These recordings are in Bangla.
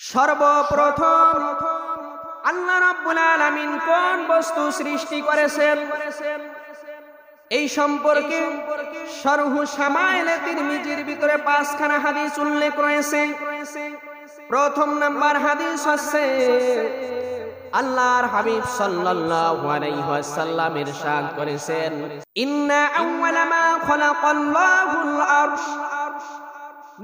সর্বপ্রথম আল্লাহ রাব্বুল আলামিন কোন বস্তু সৃষ্টি করেছেন এই সম্পর্কে শরহু শামাইলে তিরমিজির ভিতরে 5 খানা হাদিস উল্লেখ রয়েছে। প্রথম নাম্বার হাদিস হচ্ছে আল্লাহর হাবিব সাল্লাল্লাহু আলাইহি ওয়াসাল্লাম ইরশাদ করেছেন, ইন্না আউওয়ালা মা খালাকাল্লাহুল আরশ,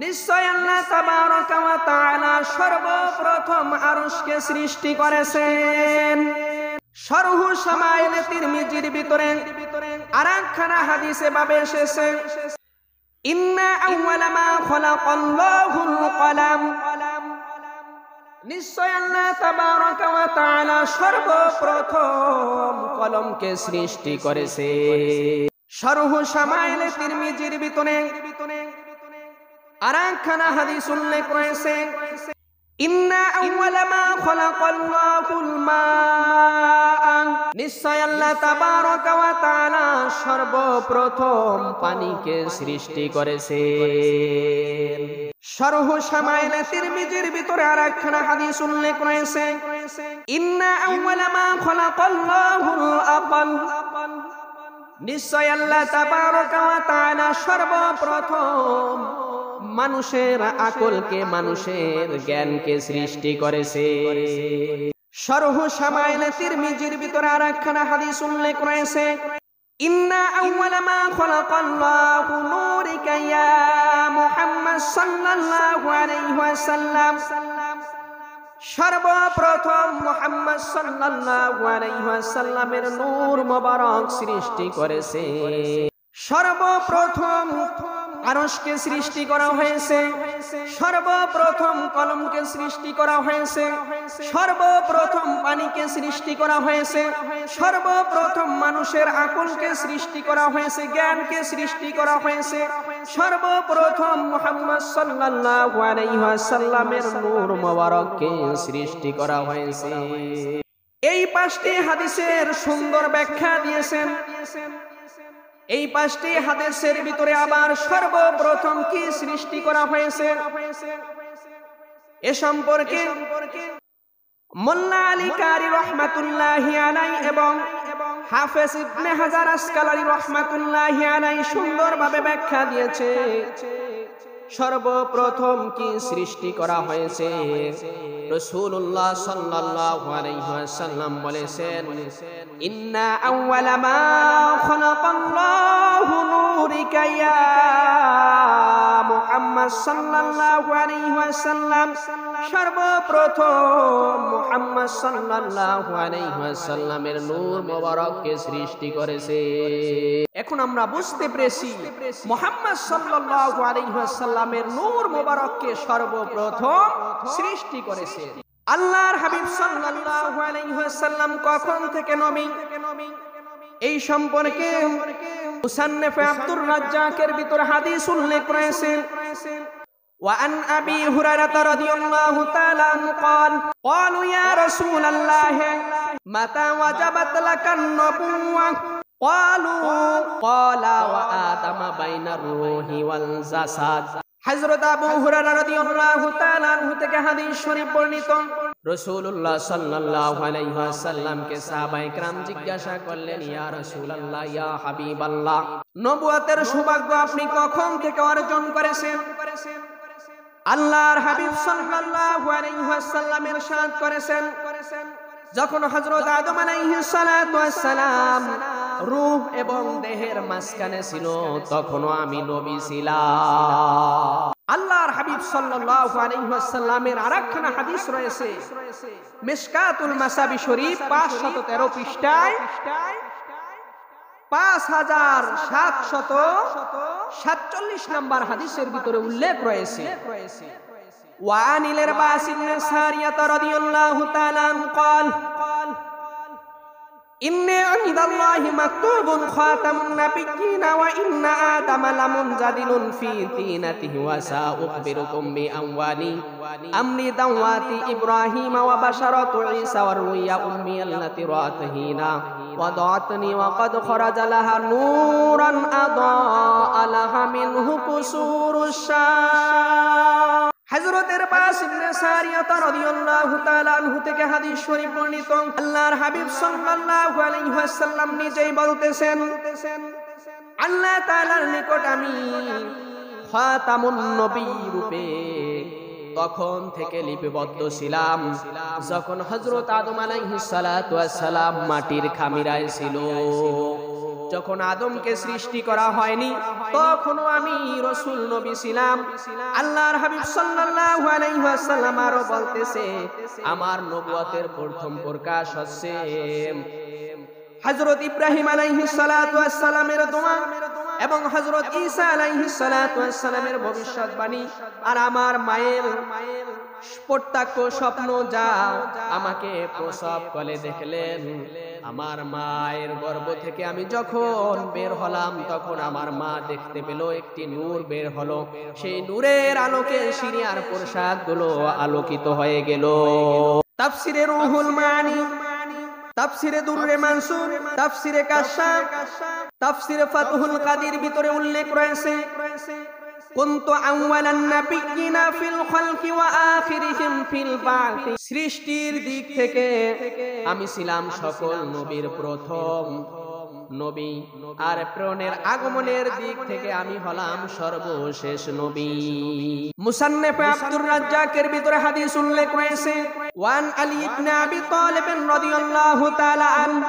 নিশ্চয় আল্লাহ তাবারকা ওয়া তাআলা সর্বপ্রথম আরশকে সৃষ্টি করেছেন। শরহু শামাইলে তিরমিজির ভিতরে আরেকখানা হাদিসে ভাবে এসেছে, ইন্না আউওয়ালা মা খালাকাল্লাহুল কলাম, নিশ্চয় আল্লাহ তাবারকা ওয়া তাআলা সর্বপ্রথম কলমকে সৃষ্টি করেছে। শরহু শামাইলে তিরমিজির ভিতরে আরেকখানা হাদিস উল্লেখ রয়েছে, ইন্না আউওয়ালা মা খালাকাল্লাহুল মা, নিশ্চয় আল্লাহ তাবারকা ওয়া তাআলা সর্বপ্রথম পানিকে সৃষ্টি করেছেন। শরহু শামাইলে তিরমিজির ভিতরে আরেকখানা হাদিস উল্লেখ রয়েছে, ইন্না আউওয়ালা মা খালাকাল্লাহুল আকল, নিশ্চয় আল্লাহ তাবারকা ওয়া তাআলা সর্বপ্রথম মানুষের আকলকে, মানুষের জ্ঞানকে সৃষ্টি করেছে। শরহু শামাইলে তিরমিজির ভিতরে আরেকখানা হাদিস উল্লেখ রয়েছে, ইন্না আউওয়ালা মা খালাকাল্লাহু নূরিকা ইয়া মুহাম্মদ সাল্লাল্লাহু আলাইহি ওয়াসাল্লাম, সর্বপ্রথম মুহাম্মদ সাল্লাল্লাহু আলাইহি ওয়াসাল্লামের নূর মোবারক সৃষ্টি করেছে। সর্বপ্রথম আরশকে সৃষ্টি করা হয়েছে, সর্বপ্রথম কলমকে সৃষ্টি করা হয়েছে, সর্বপ্রথম পানিকে সৃষ্টি করা হয়েছে, সর্বপ্রথম মানুষের আকলকে সৃষ্টি করা হয়েছে, জ্ঞানকে সৃষ্টি করা হয়েছে, সর্বপ্রথম মুহাম্মদ সাল্লাল্লাহু আলাইহি ওয়াসাল্লামের নূর মোবারককে সৃষ্টি করা হয়েছে। এই 5টি হাদিসের সুন্দর ব্যাখ্যা দিয়েছেন। এই 5টি হাদিসের ভিতরে আবার সর্বপ্রথম কি সৃষ্টি করা হয়েছে এ সম্পর্কে মোল্লা আলী কারি রহমাতুল্লাহি আলাইহি এবং হাফেজ ইবনে হাজার আসকালানি রহমাতুল্লাহি আলাইহি সুন্দরভাবে ব্যাখ্যা দিয়েছে। সর্বপ্রথম কি সৃষ্টি করা হয়েছে রাসূলুল্লাহ সাল্লাল্লাহু আলাইহি ওয়াসাল্লাম বলেছেন, ইন্না আউওয়ালা মা খালাকাল্লাহু নূরিকা ইয়া মুহাম্মদ সাল্লাল্লাহু আলাইহি ওয়াসাল্লাম, সর্বপ্রথম মুহাম্মদ সাল্লাল্লাহু আলাইহি ওয়াসাল্লামের নূর মোবারককে সৃষ্টি করেছে। এখন আমরা বুঝতে পেরেছি মুহাম্মদ সাল্লাল্লাহু আলাইহি ওয়াসাল্লামের নূর মোবারককে সর্বপ্রথম সৃষ্টি করেছে। আল্লাহর হাবিব সাল্লাল্লাহু আলাইহি ওয়াসাল্লাম কখন থেকে নবী এই সম্পর্কে মুসান্নিফ আব্দুর রাজ্জাকের ভিতর হাদিস উল্লেখ রয়েছে। وعن أبي هريرة رضي الله تعالى عنه قال قالوا يا رسول الله متى وجبت لك النبوة قال وآدم بين الروح والجسد। হযরত আবু হুরায়রা রাদিয়াল্লাহু তাআলা আনহু থেকে হাদিস শরীফ বর্ণিত, রাসূলুল্লাহ সাল্লাল্লাহু আলাইহি ওয়াসাল্লামকে সাহাবায়ে কেরাম জিজ্ঞাসা করলেন, ইয়া রাসূলুল্লাহ, ইয়া হাবিবাল্লাহ, নবুয়তের সৌভাগ্য আপনি কখন থেকে অর্জন করেছেন? আল্লাহর হাবিব সাল্লাল্লাহু আলাইহি ওয়াসাল্লাম ইরশাদ করেছেন, যখন হযরত আদম আলাইহিস সালাতু ওয়াস সালাম রূহ এবং দেহের মাঝখানে ছিল তখনও আমি নবী ছিলাম। আল্লাহর হাবিব সাল্লাল্লাহু আলাইহি ওয়াসাল্লামের আরেকখানা হাদিস রয়েছে মিশকাতুল মাসাবি শরীফ 513 পৃষ্ঠায় 5747 নম্বর হাদিসের ভিতরে উল্লেখ রয়েছে, ওয়ানিলের বাসিবনে সারিয়াত রাদিয়াল্লাহু তাআলা قال إني عند الله مكتوب خاتم النبيين وإن آدم لمنجدل في طينته وسأخبركم بأموالي أمر دوات إبراهيم وبشرة عيسى والرؤيا أمي التي رأت هنا وضعتني وقد خرج لها نورا أضاء لها منه قصور الشام। হযরত আরবাস ইবনে সারিয়া রাদিয়াল্লাহু তাআলা আনহু থেকে হাদিস শরীফ বর্ণিত, আল্লাহর হাবিব সাল্লাল্লাহু আলাইহি ওয়াসাল্লাম নিজেই বলতেছেন, আল্লাহ তাআলার নিকট আমি খাতামুন নবী রূপে তখন থেকে লিপিবদ্ধ ছিলাম যখন হযরত আদম আলাইহিস সালাতু ওয়াস সালাম মাটির খামিরায় ছিল। যখন আদমকে সৃষ্টি করা হয়নি তখনও আমি রাসূল নবী ছিলাম। আল্লাহর হাবিব সাল্লাল্লাহু আলাইহি ওয়াসাল্লাম আরো বলতেছে, আমার নবুয়তের প্রথম প্রকাশ হচ্ছে হযরত ইব্রাহিম আলাইহিস সালাতু ওয়াস সালামের দোয়া এবং হযরত ঈসা আলাইহিস সালাতু ওয়াস সালামের ভবিষ্যৎবাণী, আর আমার মায়ের প্রত্যক্ষ স্বপ্ন যা আমাকে প্রসব করে দেখলেন। আমার মায়ের গর্ভ থেকে আমি যখন বের হলাম তখন আমার মা দেখতে পেল একটি নূর বের হলো, সেই নূরের আলোকে সিরিয়ার পোশাকগুলো আলোকিত হয়ে গেল। তাফসিরে রুহুল মানি, তাফসিরে দুররে মানসুর, তাফসিরে কাশফ, তাফসিরে ফাতহুল কাদির ভিতরে উল্লেখ রয়েছে, কুনতু আউয়ালান নাবিয়িনা ফিল খালকি ওয়া আখিরিহিম ফিল বা'থ। সৃষ্টির দিক থেকে আমি ছিলাম সকল নবীর প্রথম নবী, আর প্রেরণের আগমনের দিক থেকে আমি হলাম সর্বশেষ নবী। মুসান্নিফ আব্দুর রাজ্জাকের ভিতরে হাদিস উল্লেখ রয়েছে, ওয়ান আলী ইবনে আবি তালিব রাদিয়াল্লাহু তাআলা আনহু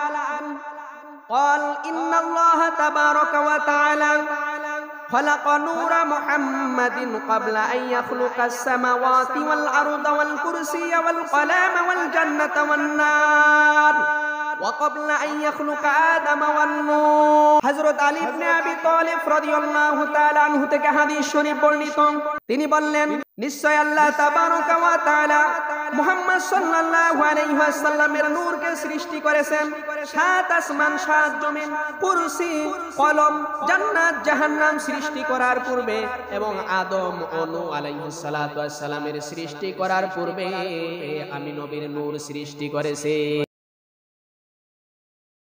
قال إن الله تبارك وتعالى خلق نور محمد قبل أن يخلق السماوات والأرض والكرسي والقلم والجنة والنار وقبل أن يخلق آدم والنور। হযরত আলী ইবনে আবি তালিব রাদিয়াল্লাহু তাআলা আনহু থেকে হাদিস শরীফ বর্ণিত, তিনি বললেন, নিশ্চয় আল্লাহ তাবারক ওয়া তাআলা মুহাম্মদ সাল্লাল্লাহু আলাইহি ওয়াসাল্লামের নূরকে সৃষ্টি করেছেন সাত আসমান সাত জমিন, কুরসি, কলম, জান্নাত জাহান্নাম সৃষ্টি করার পূর্বে এবং আদম ও নূহ আলাইহিস সালাতু ওয়াস সালামের সৃষ্টি করার পূর্বে আমি নবীর নূর সৃষ্টি করেছি।